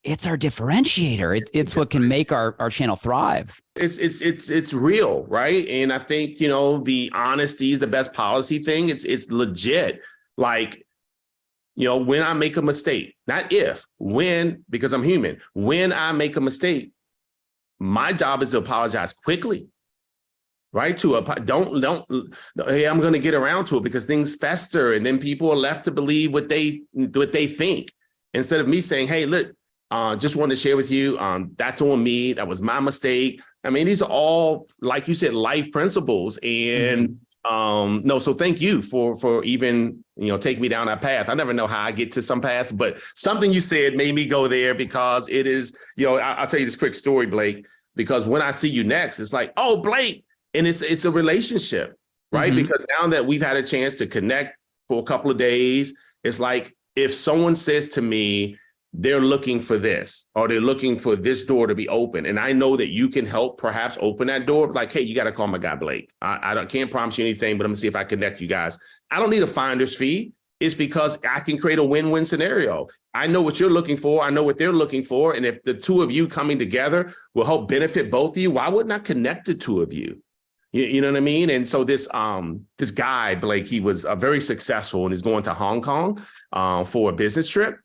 Speaker 2: it's our differentiator. It's what can make our channel thrive.
Speaker 1: It's real, right? And I think, the honesty is the best policy thing. It's legit. Like, when I make a mistake, not if, when, because I'm human, when I make a mistake, my job is to apologize quickly. Right? Don't, hey, I'm going to get around to it, because things fester and then people are left to believe what they think, instead of me saying, hey, look, just wanted to share with you, that's on me. That was my mistake. I mean, these are all, like you said, life principles. And no, so thank you for even, taking me down that path. I never know how I get to some paths, but something you said made me go there, because it is, I'll tell you this quick story, Blake, because when I see you next, it's like, oh, Blake. And it's a relationship, right? Because now that we've had a chance to connect for a couple of days, it's like, if someone says to me, they're looking for this, or they're looking for this door to be open, and I know that you can help perhaps open that door, like, hey, you got to call my guy, Blake. I can't promise you anything, but I'm gonna see if I connect you guys. I don't need a finder's fee. It's because I can create a win-win scenario. I know what you're looking for. I know what they're looking for. And if the two of you coming together will help benefit both of you, why wouldn't I connect the two of you? You know what I mean? And so this guy, Blake, he was very successful, and he's going to Hong Kong for a business trip.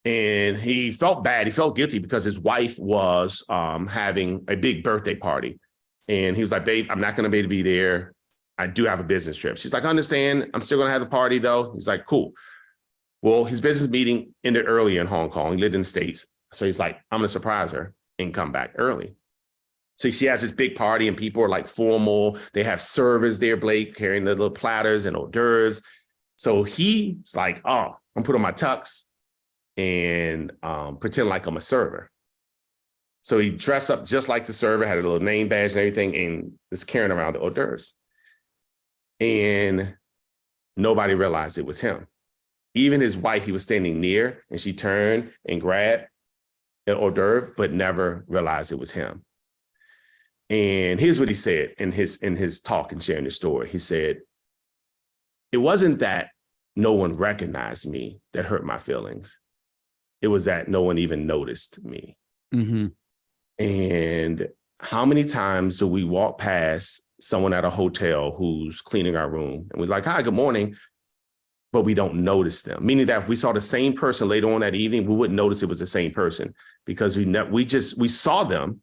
Speaker 1: And he felt bad. He felt guilty because his wife was having a big birthday party. And he was like, babe, I'm not going to be able to be there. I do have a business trip. She's like, I understand. I'm still going to have the party, though. He's like, cool. Well, his business meeting ended early in Hong Kong. He lived in the States. So he's like, I'm going to surprise her and come back early. So she has this big party, and people are like formal. They have servers there, Blake, carrying the little platters and hors d'oeuvres. So he's like, oh, I'm putting on my tux and pretend like I'm a server. So he dressed up just like the server, had a little name badge and everything, and is carrying around the hors d'oeuvres. And nobody realized it was him. Even his wife, he was standing near, and she turned and grabbed an hors d'oeuvre, but never realized it was him. And here's what he said in his talk and sharing the story. He said, it wasn't that no one recognized me that hurt my feelings. It was that no one even noticed me. And how many times do we walk past someone at a hotel who's cleaning our room, and we're like, hi, good morning, but we don't notice them? Meaning that if we saw the same person later on that evening, we wouldn't notice it was the same person, because we saw them,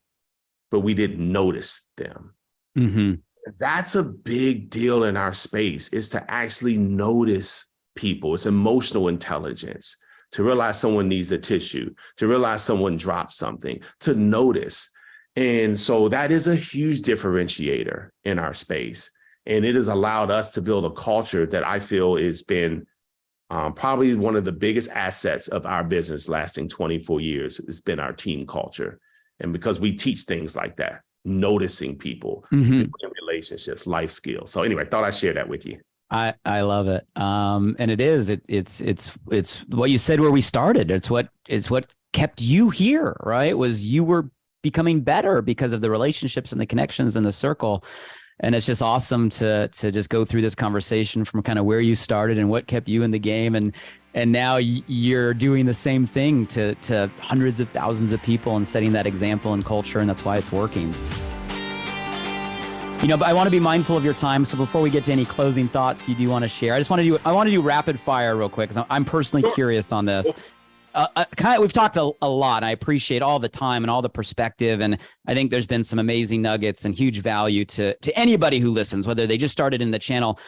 Speaker 1: but we didn't notice them. That's a big deal in our space, is to actually notice people. It's emotional intelligence, to realize someone needs a tissue, to realize someone dropped something, to notice. And so that is a huge differentiator in our space. And it has allowed us to build a culture that I feel has been probably one of the biggest assets of our business lasting 24 years. It's been our team culture. And because we teach things like that, noticing people, building relationships, life skills. So anyway, I thought I'd share that with you.
Speaker 2: I love it. And it's what you said where we started. It's what kept you here, right? Was you were becoming better because of the relationships and the connections in the circle. And it's just awesome to just go through this conversation from kind of where you started and what kept you in the game. And And now you're doing the same thing to hundreds of thousands of people and setting that example and culture. And that's why it's working. But I want to be mindful of your time. So before we get to any closing thoughts you do want to share, I want to do rapid fire real quick, because I'm personally curious on this. We've talked a lot. I appreciate all the time and all the perspective. And I think there's been some amazing nuggets and huge value to anybody who listens, whether they just started in the channel,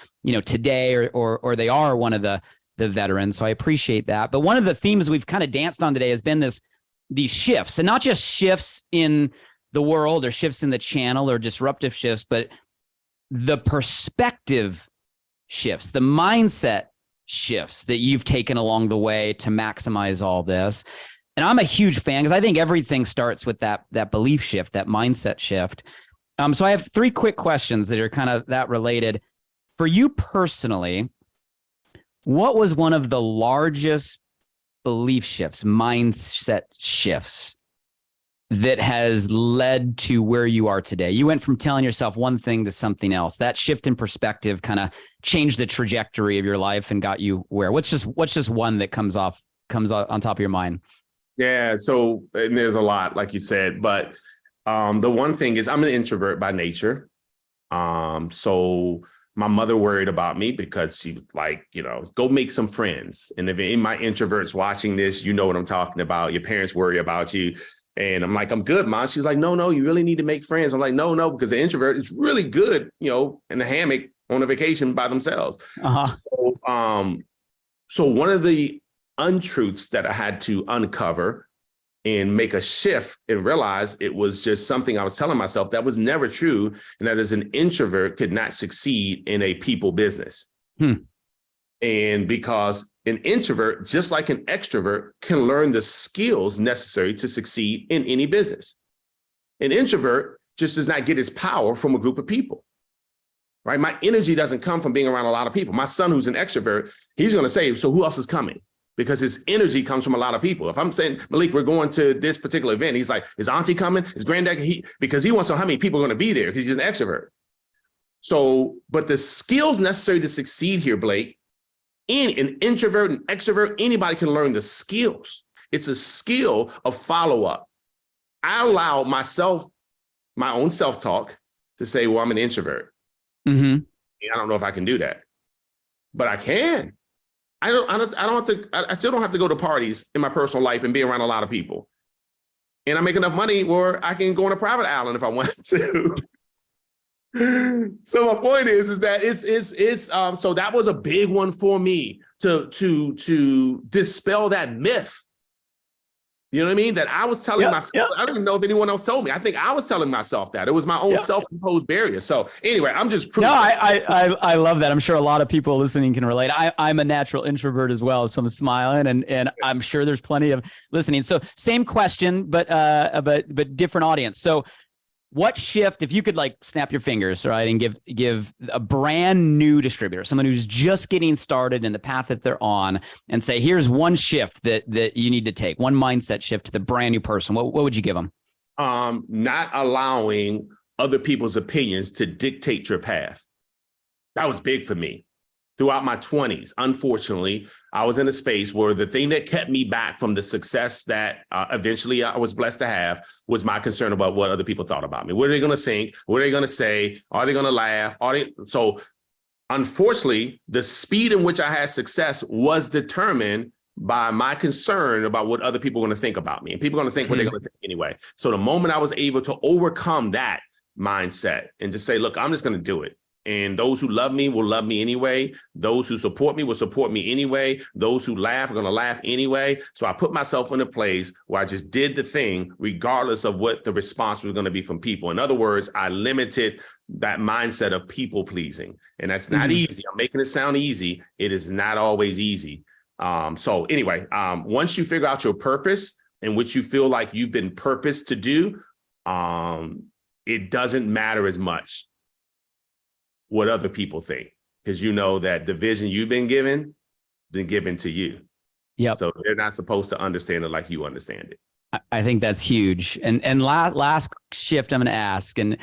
Speaker 2: today or they are one of the veterans. So I appreciate that. But one of the themes we've kind of danced on today has been these shifts, and not just shifts in the world or shifts in the channel or disruptive shifts, but the perspective shifts, the mindset shifts that you've taken along the way to maximize all this. And I'm a huge fan, because I think everything starts with that belief shift, that mindset shift. So I have 3 quick questions that are kind of that related. For you personally, what was one of the largest belief shifts, mindset shifts, that has led to where you are today? You went from telling yourself one thing to something else. That shift in perspective kind of changed the trajectory of your life and got you where? What's just one that comes on top of your mind?
Speaker 1: Yeah. So, and there's a lot, like you said, but the one thing is I'm an introvert by nature. So my mother worried about me because she was like, go make some friends. And if any of my introverts watching this, you know what I'm talking about. Your parents worry about you. And I'm like, I'm good, Mom. She's like, no, you really need to make friends. I'm like, no, because the introvert is really good, in the hammock on a vacation by themselves.
Speaker 2: Uh-huh.
Speaker 1: So one of the untruths that I had to uncover and make a shift and realize it was just something I was telling myself that was never true, and that as an introvert could not succeed in a people business. And because an introvert, just like an extrovert, can learn the skills necessary to succeed in any business. An introvert just does not get his power from a group of people, right? My energy doesn't come from being around a lot of people. My son, who's an extrovert, he's going to say, so who else is coming? Because his energy comes from a lot of people. If I'm saying, Malik, we're going to this particular event, he's like, is Auntie coming? Is Granddad? Because he wants to know how many people are going to be there, because he's an extrovert. So, but the skills necessary to succeed here, Blake, an introvert, an extrovert, anybody can learn the skills. It's a skill of follow-up. I allow myself, my own self-talk, to say, well, I'm an introvert.
Speaker 2: Mm-hmm.
Speaker 1: I don't know if I can do that, but I can. I still don't have to go to parties in my personal life and be around a lot of people. And I make enough money where I can go on a private island if I want to. So my point is that it's so that was a big one for me to dispel that myth. You know what I mean? That I was telling myself. I don't even know if anyone else told me. I think I was telling myself that. It was my own self-imposed barrier. So anyway, I'm just proving.
Speaker 2: No, I love that. I'm sure a lot of people listening can relate. I'm a natural introvert as well, so I'm smiling, and I'm sure there's plenty of listening. So same question, but different audience. So what shift, if you could snap your fingers, right, and give a brand new distributor, someone who's just getting started in the path that they're on, and say, here's one shift that you need to take, one mindset shift to the brand new person, what would you give them?
Speaker 1: Not allowing other people's opinions to dictate your path. That was big for me. Throughout my 20s, unfortunately, I was in a space where the thing that kept me back from the success that eventually I was blessed to have was my concern about what other people thought about me. What are they going to think? What are they going to say? Are they going to laugh? So unfortunately, the speed in which I had success was determined by my concern about what other people are going to think about me. And people are going to think what they're going to think anyway. So the moment I was able to overcome that mindset and just say, look, I'm just going to do it. And those who love me will love me anyway. Those who support me will support me anyway. Those who laugh are going to laugh anyway. So I put myself in a place where I just did the thing regardless of what the response was going to be from people. In other words, I limited that mindset of people pleasing. And that's not easy. I'm making it sound easy. It is not always easy. So anyway, once you figure out your purpose and what you feel like you've been purposed to do, it doesn't matter as much what other people think, because you know that the vision you've been given to you.
Speaker 2: Yeah.
Speaker 1: So they're not supposed to understand it like you understand it.
Speaker 2: I think that's huge. And last shift I'm going to ask, and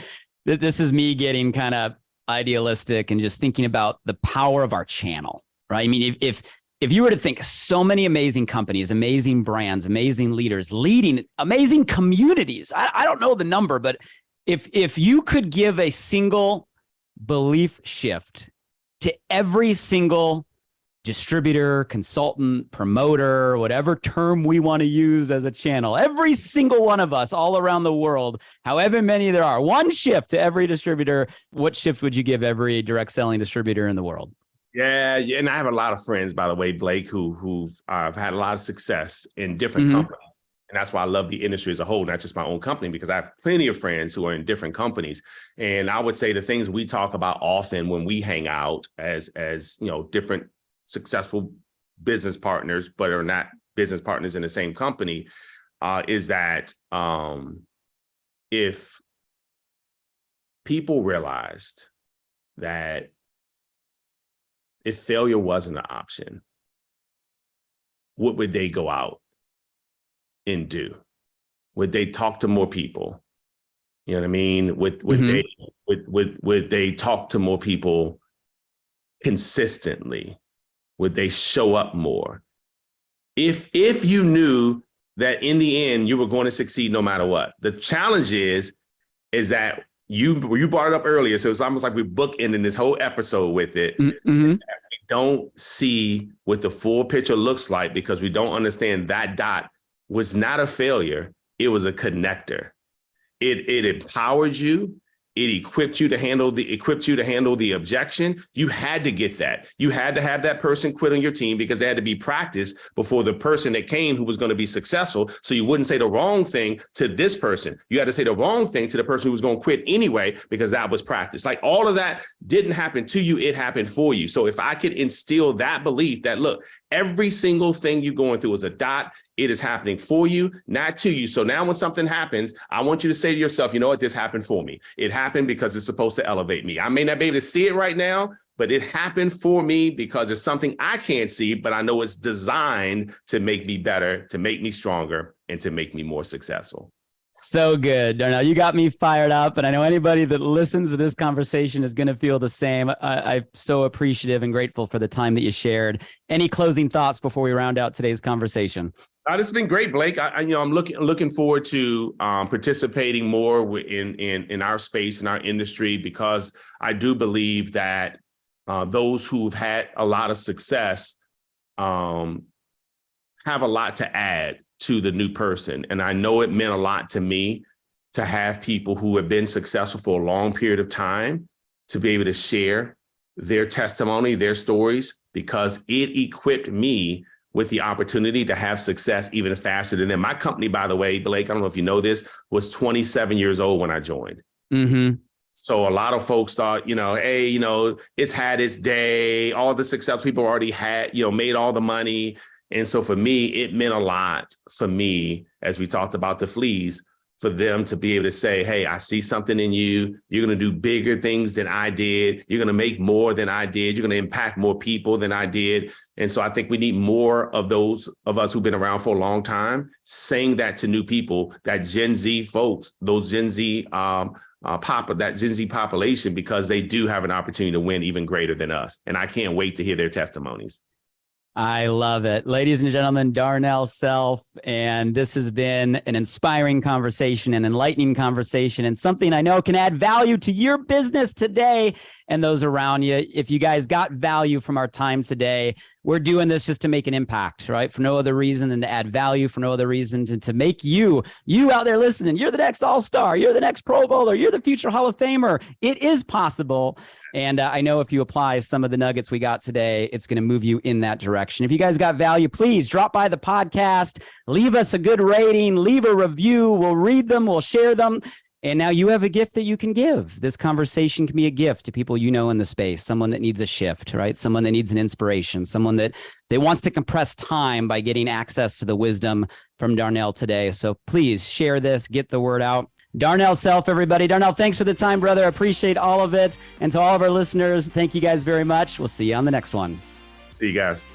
Speaker 2: this is me getting kind of idealistic and just thinking about the power of our channel, right? I mean, if if you were to think so many amazing companies, amazing brands, amazing leaders, leading amazing communities, I don't know the number, but if you could give a single belief shift to every single distributor, consultant, promoter, whatever term we want to use as a channel, every single one of us all around the world, however many there are, one shift to every distributor, what shift would you give every direct selling distributor in the world?
Speaker 1: Yeah, and I have a lot of friends, by the way, Blake, who've had a lot of success in different companies. And that's why I love the industry as a whole, not just my own company, because I have plenty of friends who are in different companies. And I would say the things we talk about often when we hang out as different successful business partners, but are not business partners in the same company, is that if people realized that if failure wasn't an option, what would they go out and do? Would they talk to more people? You know what I mean? Would they talk to more people consistently? Would they show up more? If you knew that in the end you were going to succeed no matter what. The challenge is that you brought it up earlier, so it's almost like we're bookending this whole episode with it. Is that we don't see what the full picture looks like because we don't understand that dot was not a failure. It was a connector. It empowered you. It equipped you to handle the objection. You had to get that. You had to have that person quit on your team because they had to be practiced before the person that came who was going to be successful. So you wouldn't say the wrong thing to this person. You had to say the wrong thing to the person who was going to quit anyway because that was practice. Like all of that didn't happen to you. It happened for you. So if I could instill that belief that, look, every single thing you're going through is a dot. It is happening for you, not to you. So now when something happens, I want you to say to yourself, you know what, this happened for me. It happened because it's supposed to elevate me. I may not be able to see it right now, but it happened for me because it's something I can't see, but I know it's designed to make me better, to make me stronger, and to make me more successful.
Speaker 2: So good, Darnell. You got me fired up, and I know anybody that listens to this conversation is going to feel the same. I'm so appreciative and grateful for the time that you shared. Any closing thoughts before we round out today's conversation?
Speaker 1: This has been great, Blake. I'm looking forward to participating more in our space, in our industry, because I do believe that those who've had a lot of success have a lot to add to the new person. And I know it meant a lot to me to have people who have been successful for a long period of time to be able to share their testimony, their stories, because it equipped me with the opportunity to have success even faster than them. My company, by the way, Blake, I don't know if you know this, was 27 years old when I joined. So a lot of folks thought, hey, it's had its day. All the success people already had, made all the money. And so for me, it meant a lot for me, as we talked about the fleas, for them to be able to say, hey, I see something in you. You're going to do bigger things than I did. You're going to make more than I did. You're going to impact more people than I did. And so I think we need more of those of us who've been around for a long time saying that to new people, that Gen Z folks, those Gen Z that Gen Z population, because they do have an opportunity to win even greater than us. And I can't wait to hear their testimonies.
Speaker 2: I love it. Ladies and gentlemen, Darnell Self, and this has been an inspiring conversation, an enlightening conversation, and something I know can add value to your business today and those around you. If you guys got value from our time today, we're doing this just to make an impact, right? For no other reason than to add value, for no other reason than to make you out there listening. You're the next all-star. You're the next Pro Bowler. You're the future Hall of Famer. It is possible. And I know if you apply some of the nuggets we got today, it's going to move you in that direction. If you guys got value, please drop by the podcast, leave us a good rating, leave a review. We'll read them. We'll share them. And now you have a gift that you can give. This conversation can be a gift to people you know in the space, someone that needs a shift, right? Someone that needs an inspiration, someone that wants to compress time by getting access to the wisdom from Darnell today. So please share this, get the word out. Darnell Self, everybody. Darnell, thanks for the time, brother. I appreciate all of it. And to all of our listeners, thank you guys very much. We'll see you on the next one.
Speaker 1: See you guys.